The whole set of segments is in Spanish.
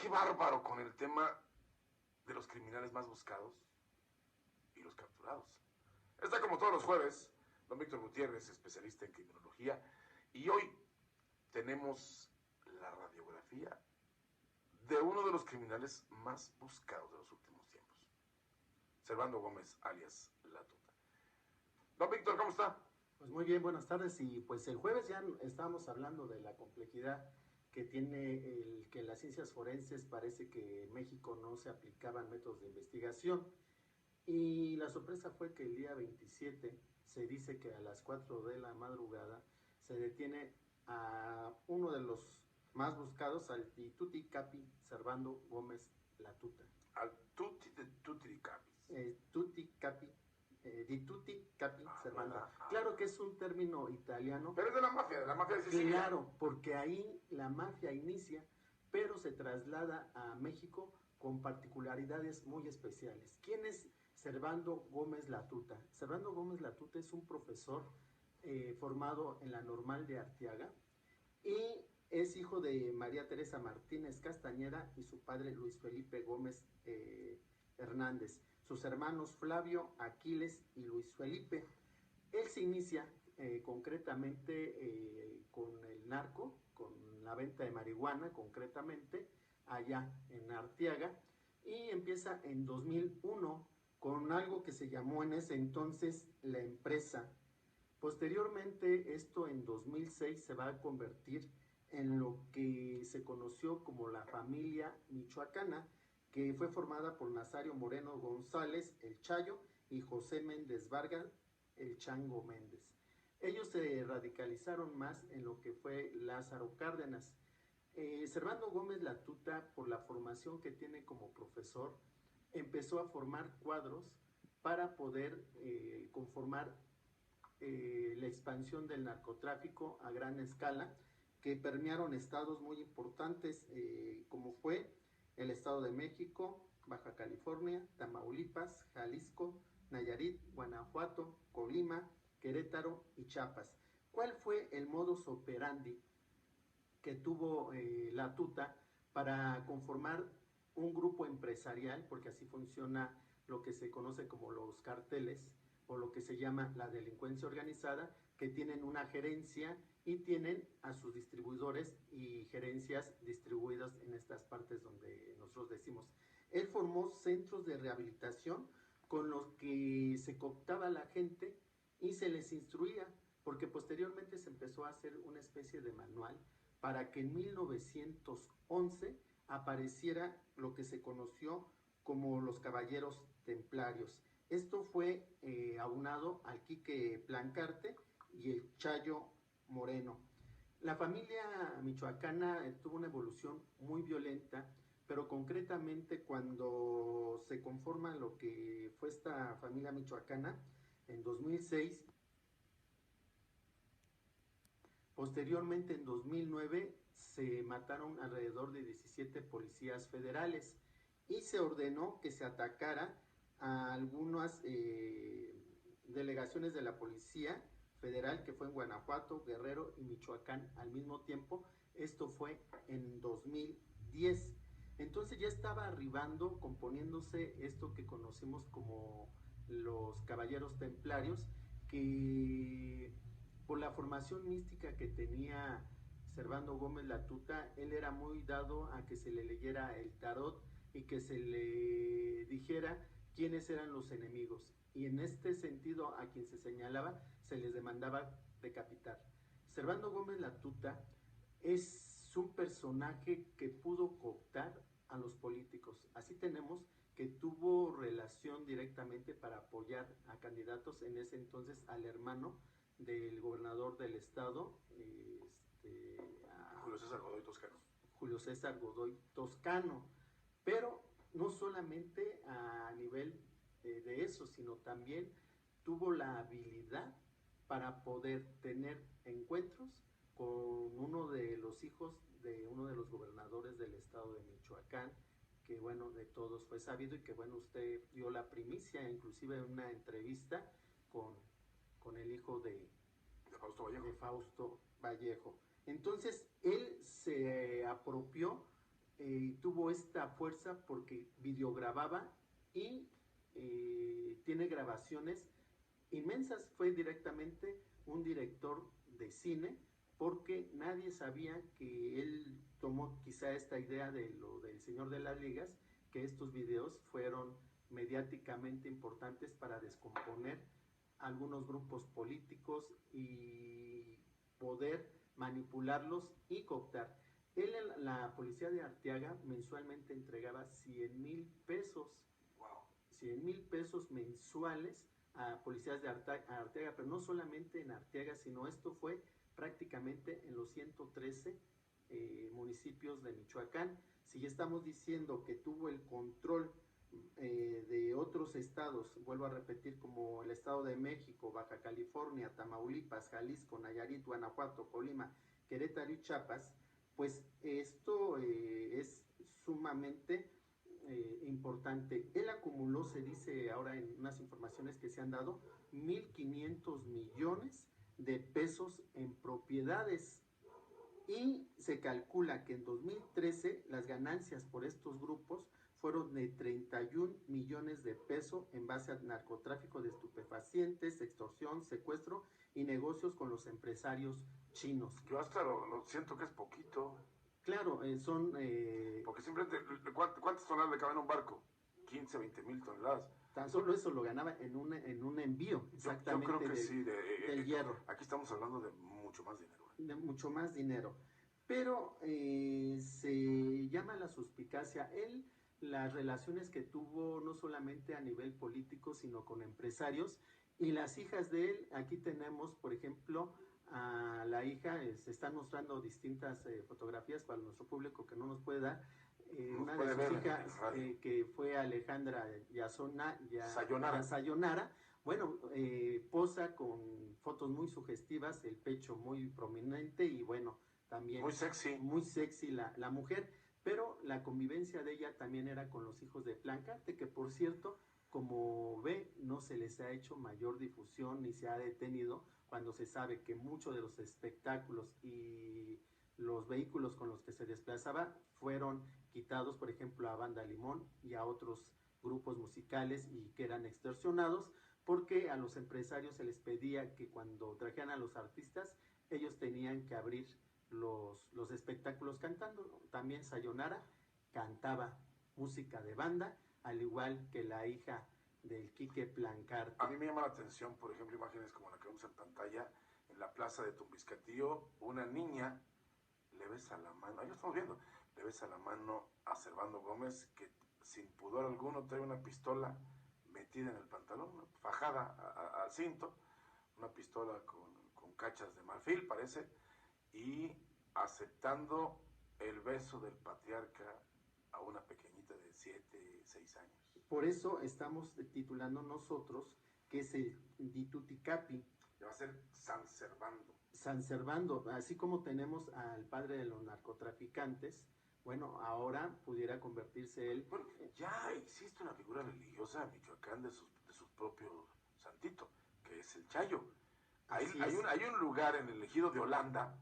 qué bárbaro con el tema de los criminales más buscados y los capturados. Está como todos los jueves, don Víctor Gutiérrez, especialista en criminología, y hoy tenemos la radiografía de uno de los criminales más buscados de los últimos tiempos, Servando Gómez, alias La Tuta. Don Víctor, ¿cómo está? Pues muy bien, buenas tardes. Y pues el jueves ya estábamos hablando de la complejidad que tiene el que en las ciencias forenses parece que en México no se aplicaban métodos de investigación. Y la sorpresa fue que el día 27 se dice que a las 4 de la madrugada se detiene a uno de los más buscados, al Tutti Capi Servando Gómez La Tuta. Al Tutti de Tutti Capi. Tutti Capi di Tutti Capi Servando. Claro que es un término italiano. Pero es de la mafia de Sicilia. Claro, porque ahí la mafia inicia, pero se traslada a México con particularidades muy especiales. ¿Quién es Servando Gómez La Tuta? Servando Gómez La Tuta es un profesor formado en la Normal de Arteaga y es hijo de María Teresa Martínez Castañeda y su padre Luis Felipe Gómez Hernández. Sus hermanos Flavio, Aquiles y Luis Felipe. Él se inicia concretamente con el narco, con la venta de marihuana concretamente, allá en Arteaga, y empieza en 2001 con algo que se llamó en ese entonces La Empresa. Posteriormente, esto en 2006 se va a convertir en lo que se conoció como la familia michoacana, que fue formada por Nazario Moreno González, el Chayo, y José Méndez Vargas, el Chango Méndez. Ellos se radicalizaron más en lo que fue Lázaro Cárdenas. Servando Gómez La Tuta, por la formación que tiene como profesor, empezó a formar cuadros para poder conformar la expansión del narcotráfico a gran escala, que permearon estados muy importantes como fue el Estado de México, Baja California, Tamaulipas, Jalisco, Nayarit, Guanajuato, Colima, Querétaro y Chiapas. ¿Cuál fue el modus operandi que tuvo La Tuta para conformar un grupo empresarial? Porque así funciona lo que se conoce como los carteles o lo que se llama la delincuencia organizada, que tienen una gerencia y tienen a sus distribuidores y gerencias distribuidas en estas partes donde nosotros decimos. Él formó centros de rehabilitación con los que se cooptaba a la gente y se les instruía, porque posteriormente se empezó a hacer una especie de manual para que en 1911 apareciera lo que se conoció como los Caballeros Templarios. Esto fue aunado al Quique Plancarte y el Chayo Moreno. La familia michoacana tuvo una evolución muy violenta, pero concretamente cuando se conforma lo que fue esta familia michoacana en 2006, posteriormente en 2009 se mataron alrededor de 17 policías federales y se ordenó que se atacara a algunas delegaciones de la policía federal, que fue en Guanajuato, Guerrero y Michoacán al mismo tiempo. Esto fue en 2010. Entonces ya estaba arribando, componiéndose esto que conocemos como los Caballeros Templarios, que por la formación mística que tenía Servando Gómez La Tuta, él era muy dado a que se le leyera el tarot y que se le dijera quiénes eran los enemigos, y en este sentido a quien se señalaba se les demandaba decapitar. Servando Gómez La Tuta es un personaje que pudo cooptar a los políticos. Así tenemos que tuvo relación directamente para apoyar a candidatos, en ese entonces al hermano del gobernador del estado, Julio César Godoy Toscano. Julio César Godoy Toscano. Pero no solamente a nivel de eso, sino también tuvo la habilidad para poder tener encuentros con uno de los hijos de uno de los gobernadores del estado de Michoacán, que bueno, de todos fue sabido, y que bueno, usted dio la primicia, inclusive en una entrevista con el hijo de Fausto Vallejo. Entonces, él se apropió tuvo esta fuerza porque videogrababa y tiene grabaciones inmensas. Fue directamente un director de cine, porque nadie sabía que él tomó quizá esta idea de lo del Señor de las Ligas, que estos videos fueron mediáticamente importantes para descomponer algunos grupos políticos y poder manipularlos y cooptar. Él en la policía de Arteaga mensualmente entregaba 100,000 pesos, 100,000 pesos mensuales a policías de Arteaga, pero no solamente en Arteaga, sino esto fue prácticamente en los 113 municipios de Michoacán. Si ya estamos diciendo que tuvo el control de otros estados, vuelvo a repetir, como el Estado de México, Baja California, Tamaulipas, Jalisco, Nayarit, Guanajuato, Colima, Querétaro y Chiapas, pues esto es sumamente importante. Él acumuló, se dice ahora en unas informaciones que se han dado, 1,500 millones de pesos en propiedades, y se calcula que en 2013 las ganancias por estos grupos fueron de 31 millones de pesos en base al narcotráfico de estupefacientes, extorsión, secuestro y negocios con los empresarios chinos. Yo hasta lo siento que es poquito. Claro, son... Porque simplemente, ¿cuántas toneladas le caben en un barco? 15, 20 mil toneladas. Tan solo eso lo ganaba en un envío, exactamente. Yo creo que sí, del hierro. Aquí estamos hablando de mucho más dinero. De mucho más dinero. Pero se llama la suspicacia. Él, las relaciones que tuvo no solamente a nivel político, sino con empresarios, y las hijas de él. Aquí tenemos, por ejemplo, a la hija, se están mostrando distintas fotografías para nuestro público que no nos puede dar. Una de sus hijas, que fue Alejandra Sayonara, bueno, posa con fotos muy sugestivas, el pecho muy prominente y bueno, también muy sexy la mujer, pero la convivencia de ella también era con los hijos de Plancarte, que por cierto, como ve, no se les ha hecho mayor difusión ni se ha detenido, cuando se sabe que muchos de los espectáculos y los vehículos con los que se desplazaba fueron quitados, por ejemplo, a Banda Limón y a otros grupos musicales, y que eran extorsionados, porque a los empresarios se les pedía que cuando trajeran a los artistas, ellos tenían que abrir los espectáculos cantando. También Sayonara cantaba música de banda, al igual que la hija del Quique Plancarte. A mí me llama la atención, por ejemplo, imágenes como la que vemos en pantalla, en la plaza de Tumbiscatío, una niña le besa la mano, ahí lo estamos viendo, le besa la mano a Servando Gómez, que sin pudor alguno trae una pistola metida en el pantalón, fajada al cinto, una pistola con cachas de marfil, parece, y aceptando el beso del patriarca a una pequeñita de 7, 6 años. Por eso estamos titulando nosotros que es el Dituticapi. Va a ser San Servando. San Servando, así como tenemos al padre de los narcotraficantes, bueno, ahora pudiera convertirse él... Bueno, ya existe una figura religiosa en Michoacán de su propio santito, que es el Chayo. Hay un lugar en el ejido de Holanda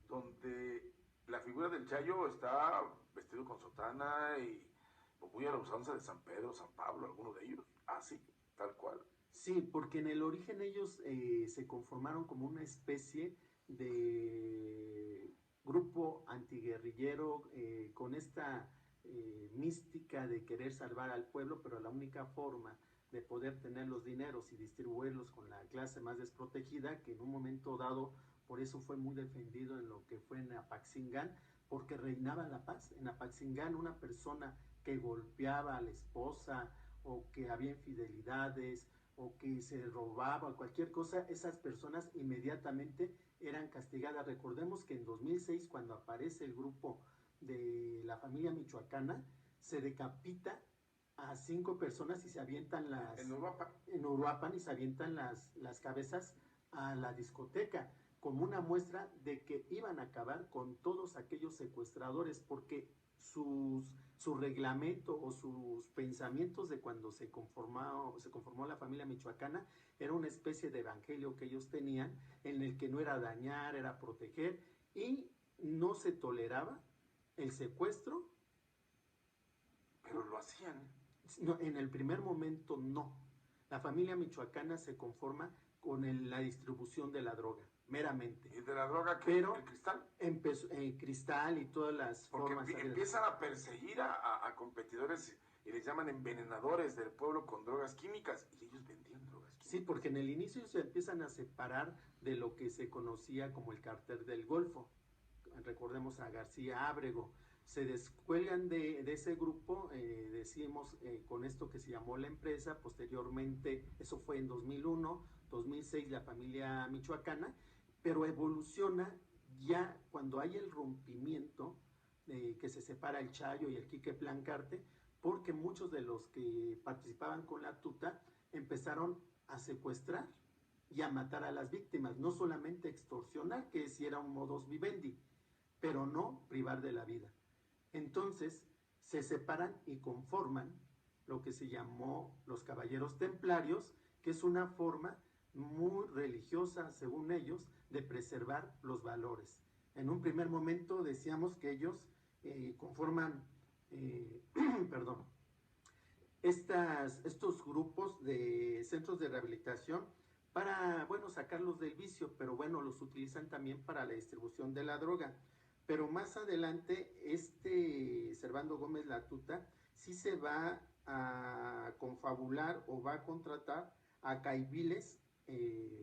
donde la figura del Chayo está vestido con sotana y muy a la usanza de San Pedro, San Pablo, alguno de ellos, así, tal cual. Sí, porque en el origen ellos se conformaron como una especie de grupo antiguerrillero, con esta mística de querer salvar al pueblo, pero la única forma de poder tener los dineros y distribuirlos con la clase más desprotegida, que en un momento dado, por eso fue muy defendido en lo que fue en Apaxingán, porque reinaba la paz. En Apaxingán, una persona que golpeaba a la esposa, o que había infidelidades, o que se robaba, o cualquier cosa, esas personas inmediatamente eran castigadas. Recordemos que en 2006, cuando aparece el grupo de la familia michoacana, se decapita a 5 personas y se avientan en Uruapan y se avientan las cabezas a la discoteca, como una muestra de que iban a acabar con todos aquellos secuestradores, porque su reglamento o sus pensamientos de cuando se conformó la familia michoacana era una especie de evangelio que ellos tenían, en el que no era dañar, era proteger, y no se toleraba el secuestro hacían. No, en el primer momento no. La familia michoacana se conforma con la distribución de la droga, meramente. ¿Y de la droga qué? Pero ¿El cristal? empezó cristal y todas las Porque formas. empiezan a perseguir a competidores y les llaman envenenadores del pueblo con drogas químicas, y ellos vendían drogas químicas. Sí, porque en el inicio se empiezan a separar de lo que se conocía como el cártel del Golfo. Recordemos a García Ábrego. Se descuelgan de ese grupo, decimos, con esto que se llamó la empresa. Posteriormente, eso fue en 2001, 2006, la familia michoacana, pero evoluciona ya cuando hay el rompimiento, que se separa el Chayo y el Quique Plancarte, porque muchos de los que participaban con la tuta empezaron a secuestrar y a matar a las víctimas, no solamente extorsionar, que si era un modus vivendi, pero no privar de la vida. Entonces se separan y conforman lo que se llamó los Caballeros Templarios, que es una forma muy religiosa, según ellos, de preservar los valores. En un primer momento decíamos que ellos conforman, perdón, estos grupos de centros de rehabilitación para, bueno, sacarlos del vicio, pero bueno, los utilizan también para la distribución de la droga. Pero más adelante, Servando Gómez Latuta sí se va a confabular o va a contratar a caiviles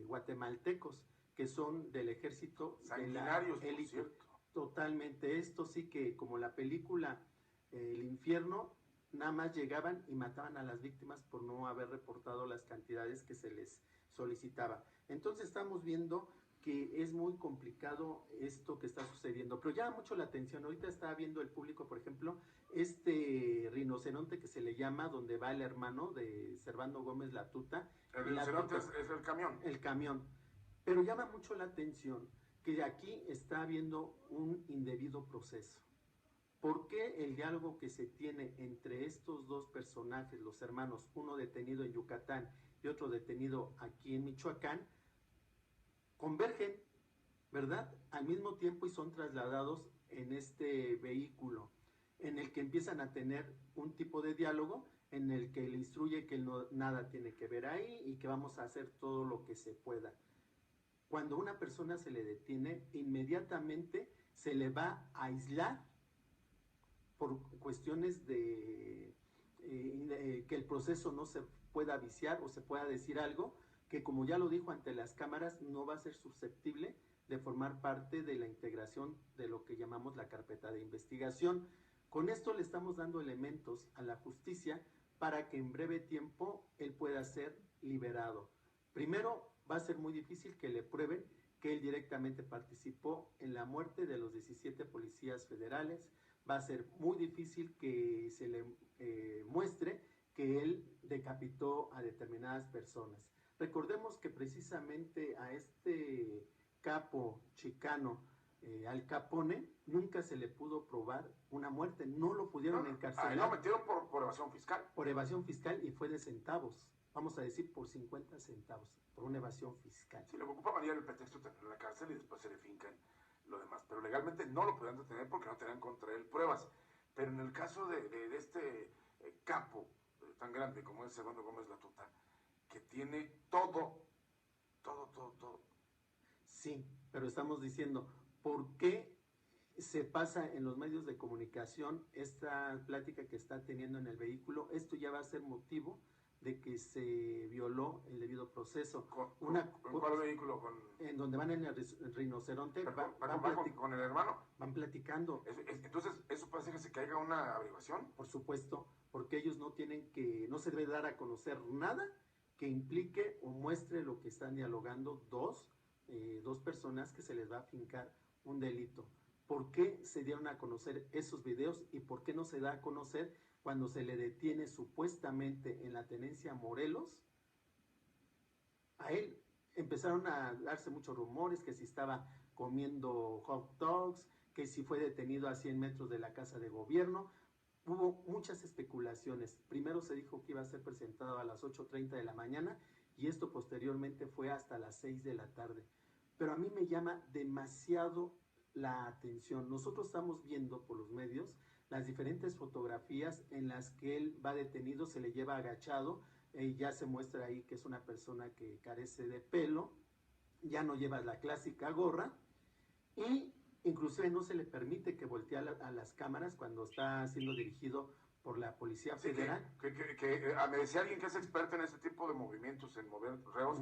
guatemaltecos, que son del ejército de la élite. Totalmente, esto sí que como la película El Infierno, nada más llegaban y mataban a las víctimas por no haber reportado las cantidades que se les solicitaba. Entonces estamos viendo que es muy complicado esto que está sucediendo, pero llama mucho la atención. Ahorita está viendo el público, por ejemplo, rinoceronte que se le llama, donde va el hermano de Servando Gómez Latuta. El rinoceronte es el camión. El camión. Pero llama mucho la atención que aquí está habiendo un indebido proceso. ¿Por qué el diálogo que se tiene entre estos dos personajes, los hermanos, uno detenido en Yucatán y otro detenido aquí en Michoacán, convergen, ¿verdad?, al mismo tiempo y son trasladados en este vehículo, en el que empiezan a tener un tipo de diálogo en el que le instruye que nada tiene que ver ahí y que vamos a hacer todo lo que se pueda. Cuando una persona se le detiene, inmediatamente se le va a aislar por cuestiones de que el proceso no se pueda viciar o se pueda decir algo que, como ya lo dijo ante las cámaras, no va a ser susceptible de formar parte de la integración de lo que llamamos la carpeta de investigación. Con esto le estamos dando elementos a la justicia para que en breve tiempo él pueda ser liberado. Primero, va a ser muy difícil que le prueben que él directamente participó en la muerte de los 17 policías federales. Va a ser muy difícil que se le muestre que él decapitó a determinadas personas. Recordemos que precisamente a este capo chicano, Al Capone, nunca se le pudo probar una muerte, no lo pudieron encarcelar. Ahí lo metieron por evasión fiscal. Por evasión fiscal, y fue de centavos, vamos a decir por 50 centavos, por una evasión fiscal. Sí, lo que ocupaban era el pretexto de tenerlo en la cárcel y después se le fincan lo demás, pero legalmente no lo podían detener porque no tenían contra él pruebas. Pero en el caso de este capo tan grande como es Servando Gómez Latuta, que tiene todo. Sí, pero estamos diciendo, ¿por qué se pasa en los medios de comunicación esta plática que está teniendo en el vehículo? Esto ya va a ser motivo de que se violó el debido proceso. ¿Con cuál vehículo? En donde van en el rinoceronte. ¿Con el hermano? Van platicando. Entonces, ¿eso puede hacer que se caiga una averiguación? Por supuesto, porque ellos no se debe dar a conocer nada que implique o muestre lo que están dialogando dos personas que se les va a fincar un delito. ¿Por qué se dieron a conocer esos videos y por qué no se da a conocer cuando se le detiene supuestamente en la tenencia Morelos? A él empezaron a darse muchos rumores que si estaba comiendo hot dogs, que si fue detenido a 100 metros de la casa de gobierno. Hubo muchas especulaciones. Primero se dijo que iba a ser presentado a las 8:30 de la mañana y esto posteriormente fue hasta las 6 de la tarde. Pero a mí me llama demasiado la atención. Nosotros estamos viendo por los medios las diferentes fotografías en las que él va detenido, se le lleva agachado, ya se muestra ahí que es una persona que carece de pelo, ya no lleva la clásica gorra, y inclusive no se le permite que voltee a las cámaras cuando está siendo dirigido por la Policía Federal. Me decía alguien que es experto en este tipo de movimientos, en mover reos,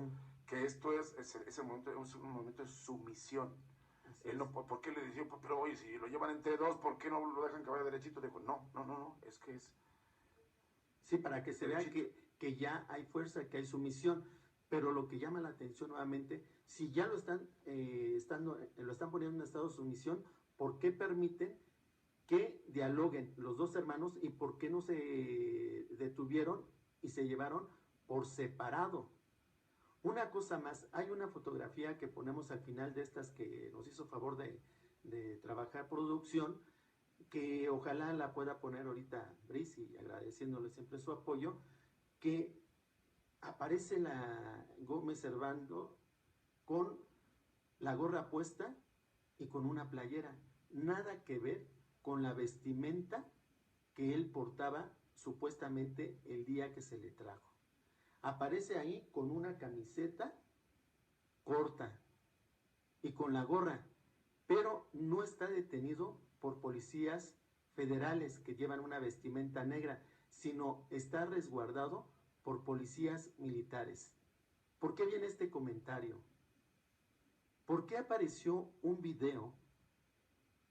que esto ese momento es un momento de sumisión. Él no, ¿por qué le decía? Pero oye, si lo llevan entre dos, ¿por qué no lo dejan que vaya derechito? Dijo, no, es que es... Sí, para que se vea que ya hay fuerza, que hay sumisión. Pero lo que llama la atención nuevamente, si ya lo están poniendo en estado de sumisión, ¿por qué permiten que dialoguen los dos hermanos y por qué no se detuvieron y se llevaron por separado? Una cosa más, hay una fotografía que ponemos al final de estas que nos hizo favor de trabajar producción, que ojalá la pueda poner ahorita Brice, y agradeciéndole siempre su apoyo, que aparece la Gómez Servando con la gorra puesta y con una playera. Nada que ver con la vestimenta que él portaba supuestamente el día que se le trajo. Aparece ahí con una camiseta corta y con la gorra, pero no está detenido por policías federales que llevan una vestimenta negra, sino está resguardado por policías militares. ¿Por qué viene este comentario? ¿Por qué apareció un video,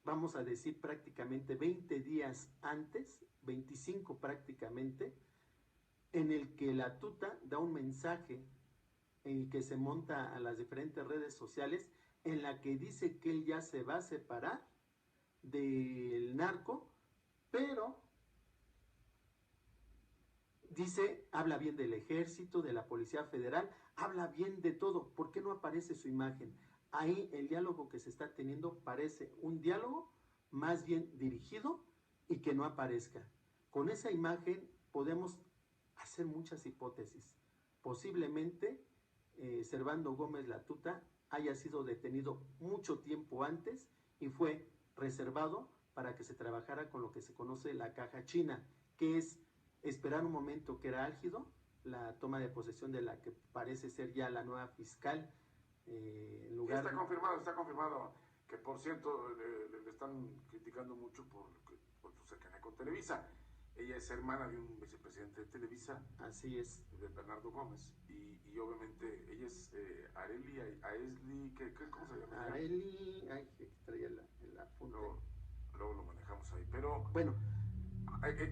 vamos a decir prácticamente 20 días antes, 25 prácticamente, en el que la tuta da un mensaje en el que se monta a las diferentes redes sociales, en la que dice que él ya se va a separar del narco, pero dice, habla bien del ejército, de la Policía Federal, habla bien de todo? ¿Por qué no aparece su imagen? Ahí el diálogo que se está teniendo parece un diálogo más bien dirigido y que no aparezca. Con esa imagen podemos hacer muchas hipótesis. Posiblemente Servando Gómez Latuta haya sido detenido mucho tiempo antes y fue reservado para que se trabajara con lo que se conoce la caja china, que es esperar un momento que era álgido, la toma de posesión de la que parece ser ya la nueva fiscal. En lugar... Está confirmado, que por cierto le están criticando mucho por su cercanía con Televisa. Ella es hermana de un vicepresidente de Televisa. Así es. De Bernardo Gómez. Y obviamente ella es Arely, ¿cómo se llama? Arely, que traía el apunte. Luego lo manejamos ahí. Pero bueno,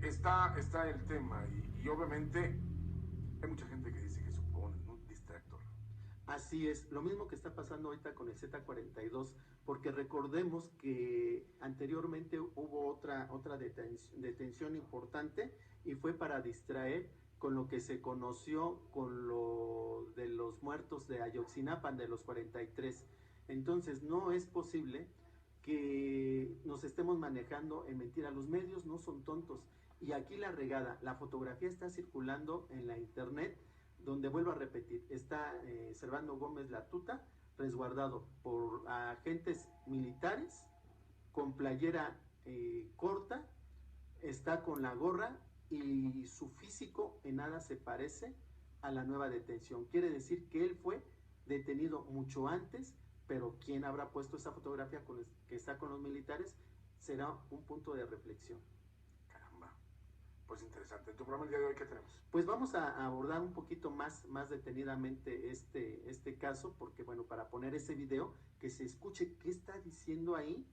está el tema y obviamente hay mucha gente que dice que supone un distractor. Así es, lo mismo que está pasando ahorita con el Z42, porque recordemos que anteriormente hubo otra detención importante y fue para distraer con lo que se conoció con lo de los muertos de Ayotzinapa, de los 43. Entonces no es posible que nos estemos manejando en mentira. Los medios no son tontos. Y aquí la regada, la fotografía está circulando en la internet, donde vuelvo a repetir, está Servando Gómez Latuta resguardado por agentes militares con playera corta, está con la gorra y su físico en nada se parece a la nueva detención. Quiere decir que él fue detenido mucho antes, pero ¿quién habrá puesto esa fotografía que está con los militares? Será un punto de reflexión. Pues interesante. En tu programa el día de hoy, ¿qué tenemos? Pues vamos a abordar un poquito más detenidamente este caso, porque bueno, para poner ese video, que se escuche qué está diciendo ahí,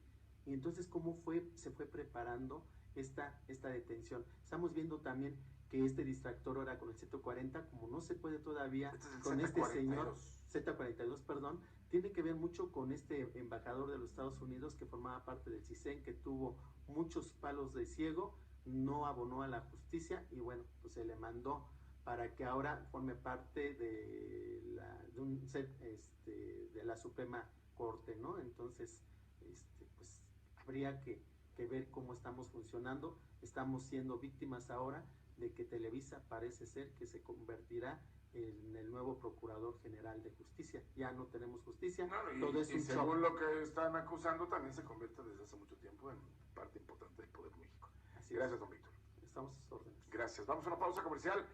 y entonces cómo se fue preparando esta detención. Estamos viendo también que este distractor ahora con el Z40, como no se puede todavía con este señor, Z42, perdón, tiene que ver mucho con este embajador de los Estados Unidos que formaba parte del CISEN, que tuvo muchos palos de ciego, no abonó a la justicia y bueno, pues se le mandó para que ahora forme parte de la Suprema Corte, ¿no? Entonces, pues habría que ver cómo estamos funcionando. Estamos siendo víctimas ahora de que Televisa parece ser que se convertirá en el nuevo Procurador General de Justicia. Ya no tenemos justicia. Todo es un según shock. Lo que están acusando, también se convierte desde hace mucho tiempo en parte importante del Poder México. Así es. Gracias, don Víctor. Estamos a sus órdenes. Gracias. Vamos a una pausa comercial.